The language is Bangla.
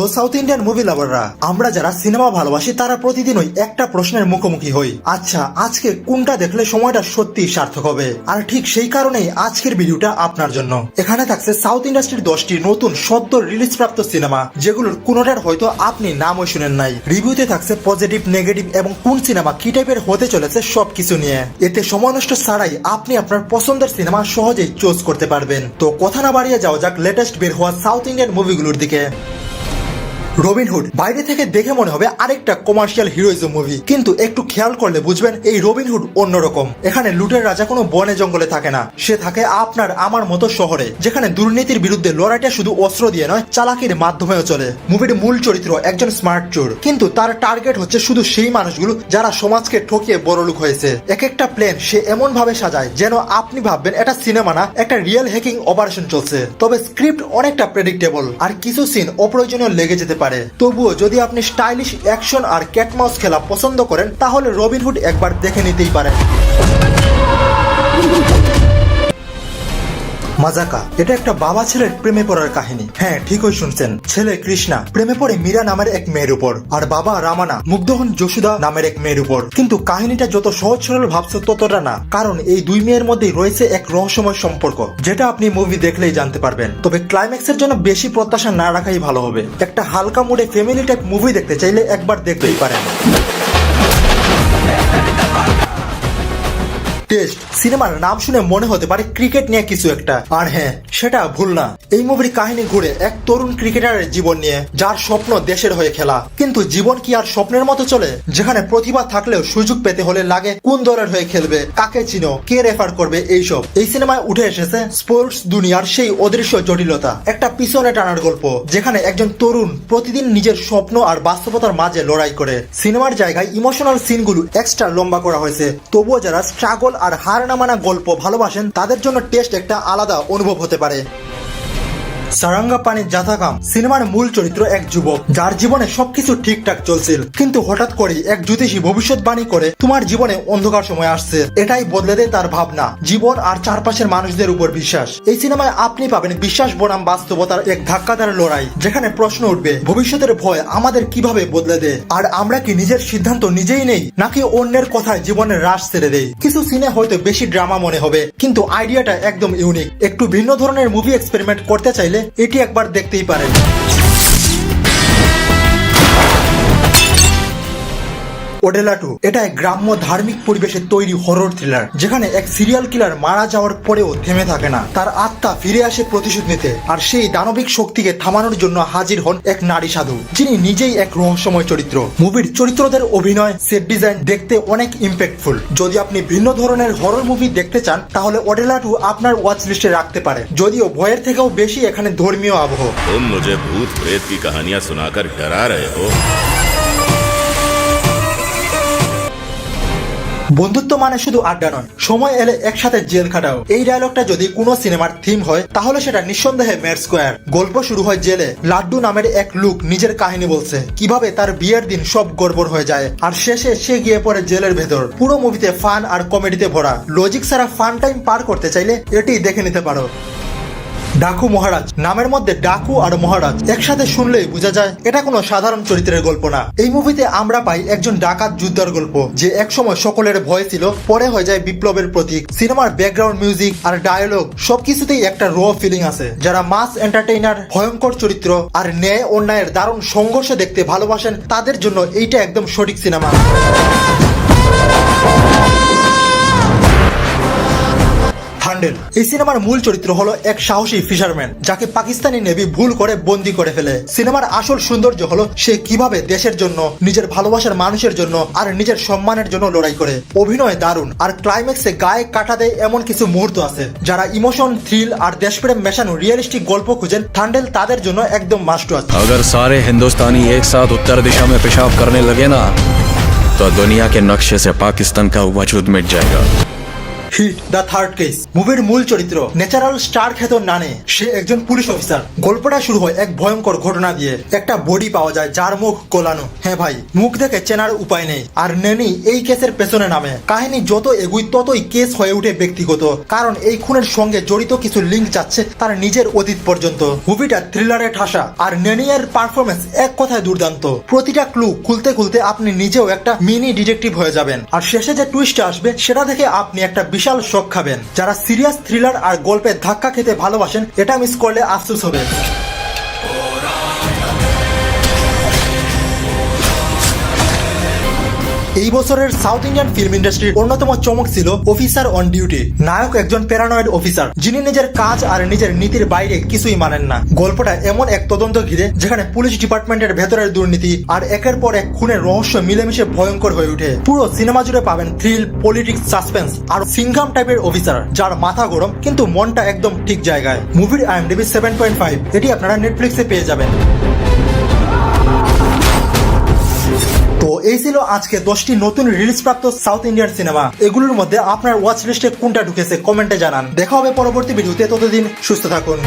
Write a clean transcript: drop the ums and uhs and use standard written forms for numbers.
হ্যালো সাউথ ইন্ডিয়ান মুভি লাভাররা, আমরা যারা সিনেমা ভালোবাসি তারা প্রতিদিনই একটা প্রশ্নের মুখোমুখি হই। আচ্ছা, আজকে কোনটা দেখলে সময়টা সত্যি সার্থক হবে? আর ঠিক সেই কারণেই আজকের ভিডিওটা আপনার জন্য। এখানে থাকছে সাউথ ইন্ডাস্ট্রির 10টি নতুন সদ্য রিলিজ প্রাপ্ত সিনেমা, যেগুলোর কোনোটার হয়তো আপনি নামও শুনেন নাই। রিভিউতে থাকছে পজিটিভ, নেগেটিভ এবং কোন সিনেমা কি টাইপের হতে চলেছে সবকিছু নিয়ে। এতে সময় নষ্ট ছাড়াই আপনি আপনার পছন্দের সিনেমা সহজেই চুজ করতে পারবেন। তো কথা না বাড়িয়ে যাওয়া যাক লেটেস্ট বের হওয়া সাউথ ইন্ডিয়ান মুভিগুলোর দিকে। রবিনহুড বাইরে থেকে দেখে মনে হবে আরেকটা কমার্শিয়াল হিরোইজম মুভি, কিন্তু একটু খেয়াল করলে বুঝবেন এই রবিনহুড অন্যরকম। এখানে লুটের রাজা কোনো বনে জঙ্গলে থাকে না, সে থাকে আপনার আমার মতো শহরে, যেখানে দুর্নীতির বিরুদ্ধে লড়াইটা শুধু অস্ত্র দিয়ে নয়, চালাকির মাধ্যমেও চলে। মুভির মূল চরিত্র একজন স্মার্ট চোর, কিন্তু তার টার্গেট হচ্ছে শুধু সেই মানুষগুলো যারা সমাজকে ঠকিয়ে বড়লোক হয়েছে। এক একটা প্ল্যান সে এমন ভাবে সাজায় যেন আপনি ভাববেন এটা সিনেমা না, একটা রিয়েল হ্যাকিং অপারেশন চলছে। তবে স্ক্রিপ্ট অনেকটা প্রেডিক্টেবল আর কিছু সিন অপ্রয়োজনীয় লেগে যেতে পারে। তবুও যদি আপনি স্টাইলিশ অ্যাকশন আর ক্যাটমাউস খেলা পছন্দ করেন তাহলে রবিনহুড একবার দেখে নিতেই পারেন। মাজাকা এটা একটা বাবা ছেলের প্রেমে পড়ার কাহিনী। হ্যাঁ, ঠিকই শুনছেন, ছেলে কৃষ্ণা প্রেমে পড়ে মীরা নামের এক মেয়ের উপর, আর বাবা রামানা মুগ্ধ হন যশোদা নামের এক মেয়ের উপর। কিন্তু কাহিনীটা যত সহজ সরল ভাবছো ততটা না, কারণ এই দুই মেয়ের মধ্যে রয়েছে এক রহস্যময় সম্পর্ক, যেটা আপনি মুভি দেখলেই জানতে পারবেন। তবে ক্লাইম্যাক্সের জন্য বেশি প্রত্যাশা না রাখাই ভালো হবে। একটা হালকা মুডে ফ্যামিলি টাইপ মুভি দেখতে চাইলে একবার দেখতেই পারেন। টেস্ট সিনেমার নাম শুনে মনে হতে পারে ক্রিকেট নিয়ে কিছু একটা, আর হ্যাঁ, সেটা ভুল না। এই মুভির কাহিনী ঘুরে এক তরুণ ক্রিকেটারের জীবন নিয়ে, যার স্বপ্ন দেশের হয়ে খেলা। কিন্তু জীবন কি আর স্বপ্নের মতো চলে, যেখানে প্রতিভা থাকলেও সুযোগ পেতে হলে লাগে কোন দলের হয়ে খেলবে, কাকে চিনো, কে রেফার করবে, এইসব। এই সিনেমায় উঠে এসেছে স্পোর্টস দুনিয়ার সেই অদৃশ্য জটিলতা, একটা পিছনে টানার গল্প, যেখানে একজন তরুণ প্রতিদিন নিজের স্বপ্ন আর বাস্তবতার মাঝে লড়াই করে। সিনেমার জায়গায় ইমোশনাল সিনগুলো এক্সট্রা লম্বা করা হয়েছে, তবুও যারা স্ট্রাগল আর হার না মানা গল্প ভালোবাসেন তাদের জন্য টেস্ট একটা আলাদা অনুভব হতে পারে। সারাঙ্গাপানি জাথাকাম সিনেমার মূল চরিত্র এক যুবক, যার জীবনে সবকিছু ঠিকঠাক চলছিল, কিন্তু হঠাৎ করেই এক জ্যোতিষী ভবিষ্যৎবাণী করে তোমার জীবনে অন্ধকার সময় আসছে। এটাই বদলে দেয় তার ভাবনা, জীবন আর চারপাশের মানুষদের উপর বিশ্বাস। এই সিনেমায় আপনি পাবেন বিশ্বাস বনাম বাস্তবতার এক ধাক্কাদার লড়াই, যেখানে প্রশ্ন উঠবে ভবিষ্যতের ভয় আমাদের কিভাবে বদলে দেয়, আর আমরা কি নিজের সিদ্ধান্ত নিজেই নেই নাকি অন্যের কথায় জীবনের রাশ ছেড়ে দেই। কিছু সিনে হয়তো বেশি ড্রামা মনে হবে, কিন্তু আইডিয়াটা একদম ইউনিক। একটু ভিন্ন ধরনের মুভি এক্সপেরিমেন্ট করতে চাইলে এটি একবার দেখতেই পারেন। ওডেলা 2 এটা এক গ্রাম্য ধার্মিক পরিবেশে তৈরি হরর থ্রিলার, যেখানে এক সিরিয়াল কিলার মারা যাওয়ার পরেও থেমে থাকে না। তার আত্মা ফিরে আসে প্রতিশোধ নিতে, আর সেই দানবিক শক্তিকে থামানোর জন্য হাজির হন এক নারী সাধু, যিনি নিজেই এক রহস্যময় চরিত্র। মুভির চরিত্রদের অভিনয়, সেট ডিজাইন দেখতে অনেক ইম্প্যাক্টফুল। যদি আপনি ভিন্ন ধরনের হরর মুভি দেখতে চান তাহলে ওডেলা 2 আপনার ওয়াচ লিস্টে রাখতে পারে। যদিও ভয়ের থেকেও বেশি এখানে ধর্মীয় আবহ। तुम मुझे भूत प्रेत की कहानियां सुनाकर डरा रहे हो। বন্ধুত্ব মানে শুধু আড্ডা নয়, সময় এলে একসাথে জেল খাটাও। এই ডায়লগটা যদি কোনো সিনেমার থিম হয় তাহলে সেটা নিঃসন্দেহে ম্যাড স্কোয়ার। গল্প শুরু হয় জেলে। লাড্ডু নামের এক লোক নিজের কাহিনী বলছে, কিভাবে তার বিয়ের দিন সব গড়বড় হয়ে যায়, আর শেষে সে গিয়ে পড়ে জেলের ভেতর। পুরো মুভিতে ফান আর কমেডিতে ভরা। লজিক ছাড়া ফান টাইম পার করতে চাইলে এটি দেখে নিতে পারো। ডাকু মহারাজ নামের মধ্যে ডাকু আর মহারাজ একসাথে শুনলেই বোঝা যায় এটা কোনো সাধারণ চরিত্রের গল্প না। এই মুভিতে আমরা পাই একজন ডাকাত যোদ্ধার গল্প, যে একসময় সকলের ভয় ছিল, পরে হয়ে যায় বিপ্লবের প্রতীক। সিনেমার ব্যাকগ্রাউন্ড মিউজিক আর ডায়ালগ সবকিছুতেই একটা র ফিলিং আছে। যারা মাস এন্টারটেইনার, ভয়ঙ্কর চরিত্র আর ন্যায় অন্যায়ের দারুণ সংঘর্ষ দেখতে ভালোবাসেন তাদের জন্য এইটা একদম সঠিক সিনেমা। থান্ডেল এই সিনেমার মূল চরিত্র হলো এক সাহসী ফিশারম্যান, যাকে পাকিস্তানি নেভি ভুল করে বন্দী করে ফেলে। সিনেমার আসল সৌন্দর্য হলো সে কিভাবে দেশের জন্য, নিজের ভালোবাসার মানুষের জন্য আর নিজের সম্মানের জন্য লড়াই করে। অভিনয় দারুণ, আর ক্লাইম্যাক্সে গায়ে কাটা দেয় এমন কিছু মুহূর্ত আছে। যারা ইমোশন, থ্রিল আর দেশপ্রেম মেশানো রিয়েলিস্টিক গল্প খুঁজেন থান্ডেল তাদের জন্য একদম মাস্ট ওয়াচ। अगर सारे हिंदुस्तानी एक साथ उत्तर दिशा में पेशाब करने लगे ना, तो दुनिया के नक्शे से पाकिस्तान का वजूद मिट जाएगा। Hit the third case. মুভির মূল চরিত্র ন্যাচারাল স্টার খ্যাত নানে, সে একজন পুলিশ অফিসার। গল্পটা শুরু হয় এক ভয়ঙ্কর ঘটনা দিয়ে। একটা বডি পাওয়া যায় যার মুখ গোলানো। হ্যাঁ ভাই, মুখ দেখে চেনার উপায় নেই। আর নেনি এই কেসের পেছনে নামে। কাহিনী যত এগুই ততই কেস হয়ে উঠে ব্যক্তিগত, কারণ এই খুনের সঙ্গে জড়িত কিছু লিঙ্ক যাচ্ছে তার নিজের অতীত পর্যন্ত। মুভিটা থ্রিলারে ঠাসা, আর নেনিয়ার পারফরমেন্স এক কথায় দুর্দান্ত। প্রতিটা ক্লু খুলতে খুলতে আপনি নিজেও একটা মিনি ডিটেকটিভ হয়ে যাবেন। আর শেষে যে টুইস্ট আসবে সেটা দেখে আপনি একটা বিশাল শক খাবেন। যারা সিরিয়াস থ্রিলার আর গল্পে ধাক্কা খেতে ভালোবাসেন, এটা মিস করলে আফসোস হবে। এই বছরের সাউথ ইন্ডিয়ান ফিল্ম ইন্ডাস্ট্রির অন্যতম চমক ছিল অফিসার অন ডিউটি। নায়ক একজন প্যারানয়েড অফিসার, যিনি নিজের কাজ আর নিজের নীতির বাইরে কিছুই মানেন না। গল্পটা এমন এক তদন্ত ঘিরে যেখানে পুলিশ ডিপার্টমেন্টের ভেতরের দুর্নীতি আর একের পর এক খুনের রহস্য মিলেমিশে ভয়ঙ্কর হয়ে ওঠে। পুরো সিনেমা জুড়ে পাবেন থ্রিল, পলিটিক্স, সাসপেন্স আর সিংঘাম টাইপের অফিসার, যার মাথা গরম কিন্তু মনটা একদম ঠিক জায়গায়। মুভির IMDb 7.5, এটি আপনারা নেটফ্লিক্সে পেয়ে যাবেন। তো এই ছিল আজকে 10টি নতুন রিলিজ প্রাপ্ত সাউথ ইন্ডিয়ান সিনেমা। এগুলোর মধ্যে আপনার ওয়াচ লিস্টে কোনটা ঢুকেছে কমেন্টে জানান। দেখা হবে পরবর্তী ভিডিওতে, ততদিন সুস্থ থাকুন।